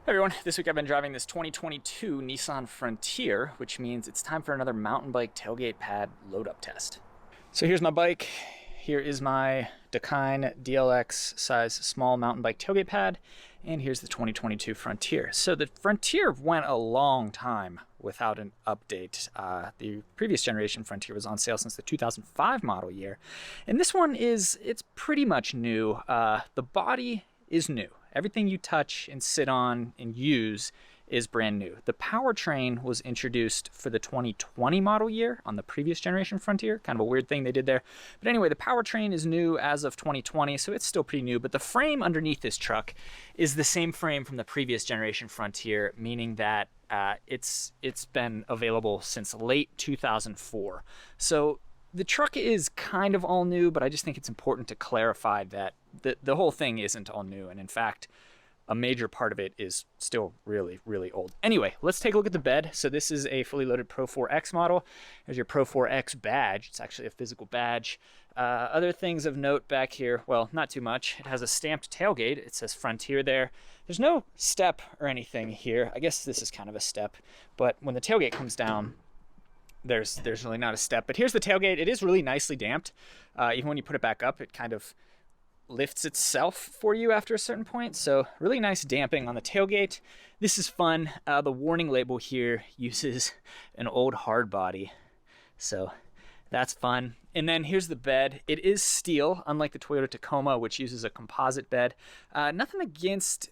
Hey everyone, this week I've been driving this 2022 Nissan Frontier, which means it's time for another mountain bike tailgate pad load-up test. So here's my bike. Here is my Dakine DLX size small mountain bike tailgate pad, and here's the 2022 Frontier. So the Frontier went a long time without an update. The previous generation Frontier was on sale since the 2005 model year, and this one it's pretty much new. The body is new. Everything you touch and sit on and use is brand new. The powertrain was introduced for the 2020 model year on the previous generation Frontier. Kind of a weird thing they did there. But anyway, the powertrain is new as of 2020, so it's still pretty new. But the frame underneath this truck is the same frame from the previous generation Frontier, meaning that it's been available since late 2004. So the truck is kind of all new, but I just think it's important to clarify that the whole thing isn't all new. And in fact, a major part of it is still really, really old. Anyway, let's take a look at the bed. So this is a fully loaded Pro 4X model. There's your Pro 4X badge. It's actually a physical badge. Other things of note back here, well, not too much. It has a stamped tailgate. It says Frontier there. There's no step or anything here. I guess this is kind of a step, but when the tailgate comes down, there's really not a step. But here's the tailgate. It is really nicely damped. Even when you put it back up, it kind of lifts itself for you after a certain point. So really nice damping on the tailgate. This is fun. The warning label here uses an old hard body, so that's fun. And then here's the bed. It is steel, unlike the Toyota Tacoma, which uses a composite bed. Nothing against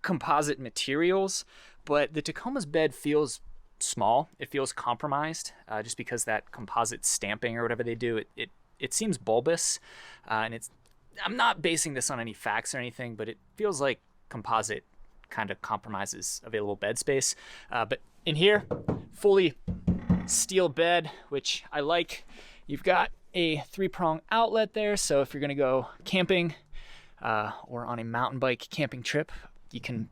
composite materials, but the Tacoma's bed feels small. It feels compromised, just because that composite stamping or whatever they do, it seems bulbous, and I'm not basing this on any facts or anything, but it feels like composite kind of compromises available bed space. But in here, fully steel bed, which I like. You've got a 3-prong outlet there, so if you're gonna go camping or on a mountain bike camping trip, you can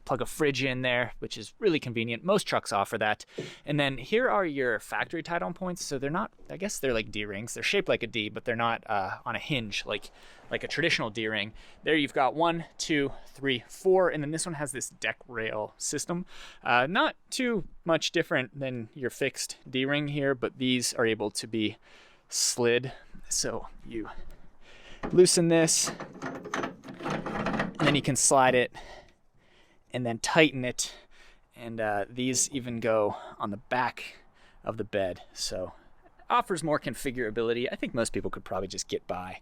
plug a fridge in there, which is really convenient. Most trucks offer that. And then here are your factory tie-down points. So they're not, I guess they're like D-rings. They're shaped like a D, but they're not on a hinge like a traditional D-ring. There you've got 1, 2, 3, 4, and then this one has this deck rail system. Not too much different than your fixed D-ring here, but these are able to be slid. So you loosen this, and then you can slide it and then tighten it, and these even go on the back of the bed, so offers more configurability. I think most people could probably just get by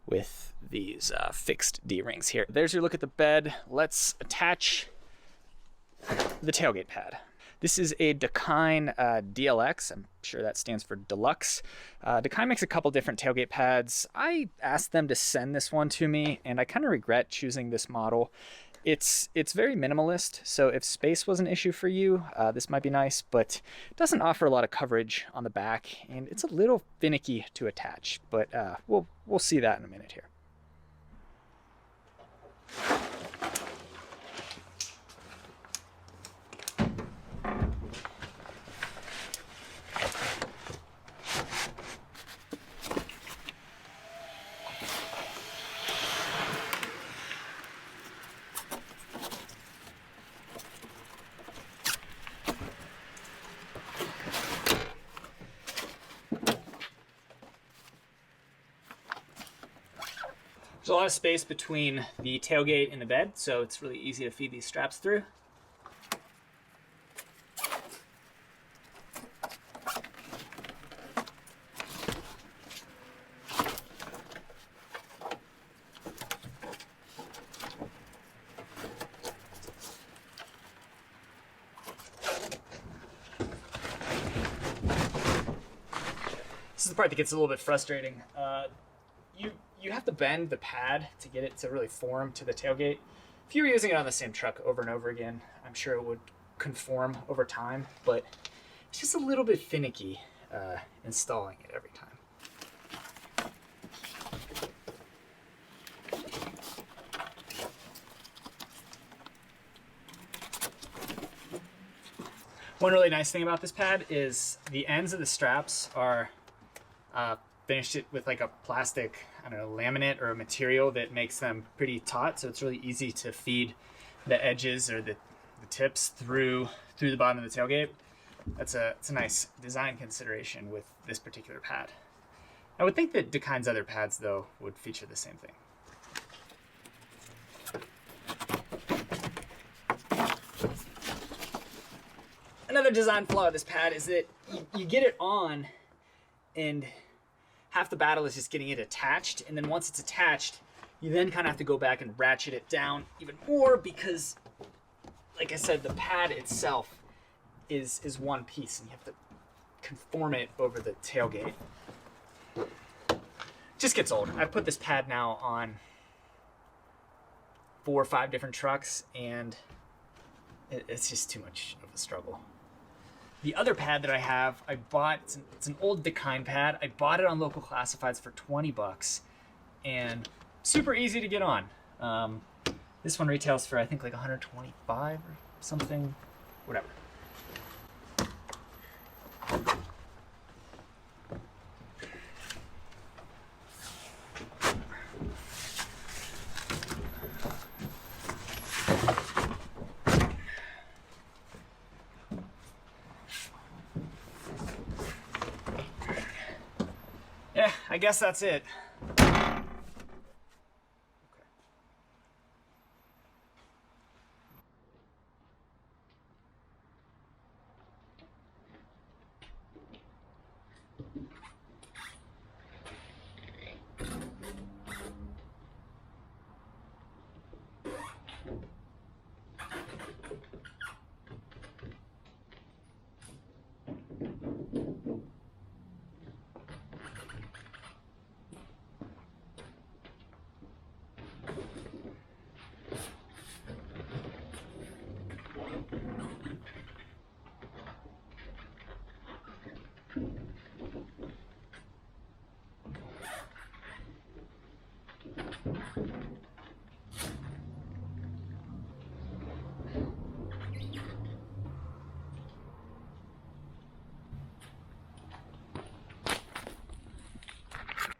with these fixed D-rings here. There's your look at the bed. Let's attach the tailgate pad. This is a Dakine DLX. I'm sure that stands for deluxe. Dakine makes a couple different tailgate pads. I asked them to send this one to me, and I kind of regret choosing this model. It's very minimalist, so if space was an issue for you, this might be nice, but it doesn't offer a lot of coverage on the back, and it's a little finicky to attach, but we'll see that in a minute here. There's a lot of space between the tailgate and the bed, so it's really easy to feed these straps through. This is the part that gets a little bit frustrating. You have to bend the pad to get it to really form to the tailgate. If you were using it on the same truck over and over again, I'm sure it would conform over time, but it's just a little bit finicky installing it every time. One really nice thing about this pad is the ends of the straps are finished it with like a plastic, I don't know, laminate or a material that makes them pretty taut, so it's really easy to feed the edges or the the tips through the bottom of the tailgate. It's a nice design consideration with this particular pad. I would think that Dakine's other pads, though, would feature the same thing. Another design flaw of this pad is that you get it on, and half the battle is just getting it attached, and then once it's attached, you then kind of have to go back and ratchet it down even more because, like I said, the pad itself is one piece, and you have to conform it over the tailgate. Just gets old. I've put this pad now on 4 or 5 different trucks, and it's just too much of a struggle. The other pad that I have, I bought, it's an old Dakine pad. I bought it on local classifieds for 20 bucks, and super easy to get on. This one retails for, I think, like 125 or something, whatever. Yeah, I guess that's it.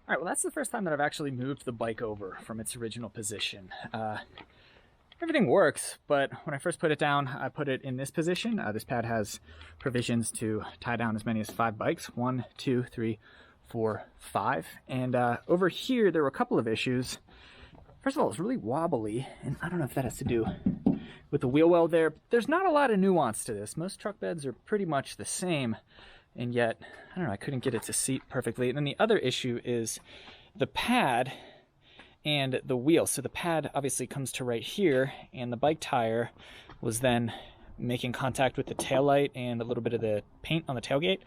All right, well, that's the first time that I've actually moved the bike over from its original position. Everything works, but when I first put it down, I put it in this position. This pad has provisions to tie down as many as 5 bikes. 1, 2, 3, 4, 5. And over here, there were a couple of issues. First of all, it's really wobbly, and I don't know if that has to do with the wheel well there. There's not a lot of nuance to this. Most truck beds are pretty much the same. And yet, I don't know, I couldn't get it to seat perfectly. And then the other issue is the pad and the wheel. So the pad obviously comes to right here, and the bike tire was then making contact with the taillight and a little bit of the paint on the tailgate.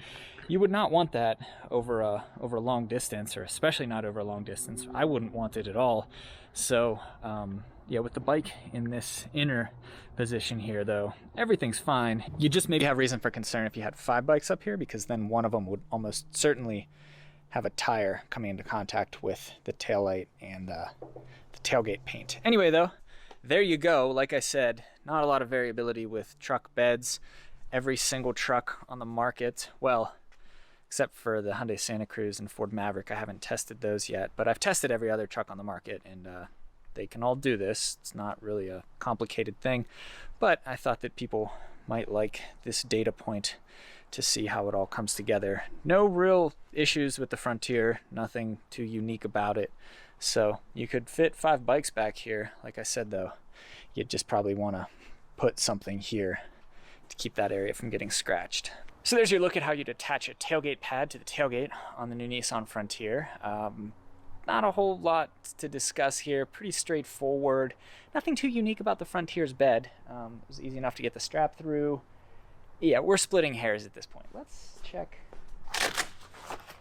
You would not want that over a long distance, or especially not over a long distance. I wouldn't want it at all. So yeah, with the bike in this inner position here, though, everything's fine. You just maybe have reason for concern if you had 5 bikes up here, because then one of them would almost certainly have a tire coming into contact with the taillight and the tailgate paint. Anyway, though, there you go. Like I said, not a lot of variability with truck beds. Every single truck on the market, well, except for the Hyundai Santa Cruz and Ford Maverick, I haven't tested those yet, but I've tested every other truck on the market, and they can all do this. It's not really a complicated thing, but I thought that people might like this data point to see how it all comes together. No real issues with the Frontier, nothing too unique about it. So you could fit 5 bikes back here. Like I said, though, you'd just probably want to put something here to keep that area from getting scratched. So there's your look at how you'd attach a tailgate pad to the tailgate on the new Nissan Frontier. Not a whole lot to discuss here, pretty straightforward. Nothing too unique about the Frontier's bed. It was easy enough to get the strap through. Yeah, we're splitting hairs at this point. Let's check.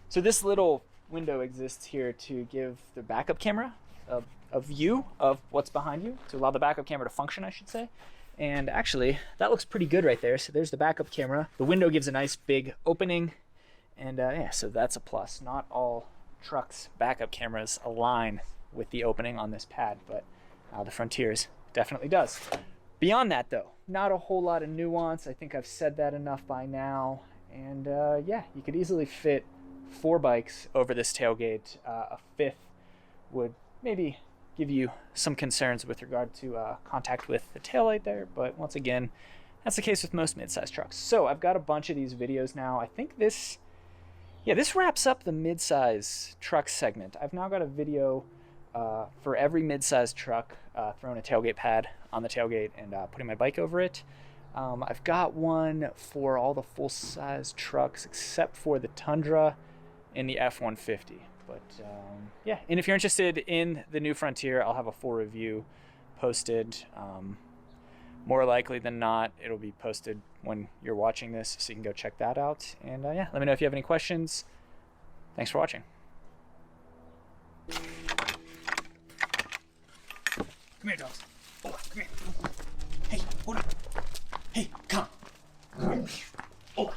So this little window exists here to give the backup camera a view of what's behind you, to allow the backup camera to function, I should say. And actually, that looks pretty good right there. So there's the backup camera. The window gives a nice big opening, and yeah, so that's a plus. Not all trucks' backup cameras align with the opening on this pad, but the Frontier's definitely does. Beyond that, though, not a whole lot of nuance. I think I've said that enough by now. And yeah, you could easily fit 4 bikes over this tailgate. A 5th would maybe give you some concerns with regard to contact with the taillight there, but once again, that's the case with most mid-size trucks. So I've got a bunch of these videos now. I think this wraps up the mid-size truck segment. I've now got a video for every mid-size truck, throwing a tailgate pad on the tailgate and putting my bike over it. I've got one for all the full-size trucks except for the Tundra and the F-150. But yeah, and if you're interested in the new Frontier, I'll have a full review posted. More likely than not, it'll be posted when you're watching this, so you can go check that out. And yeah, let me know if you have any questions. Thanks for watching. Come here, dogs. Oh, come here. Hey, hold on. Hey, come. Come here. Oh.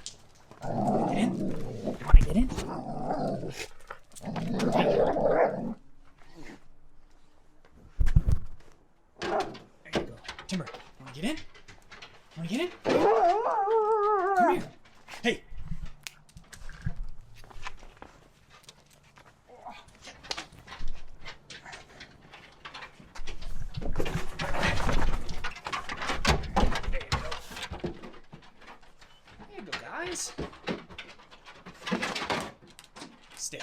Get in. You want to get in? Hey. There you go. Timber. Want to get in? Want to get in? Come here. Hey. There you go, guys. Stay.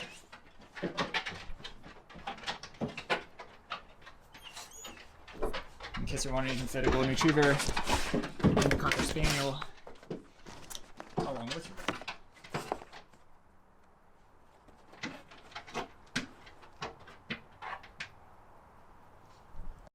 In case you're wondering, you can fit a golden retriever, Cocker Spaniel,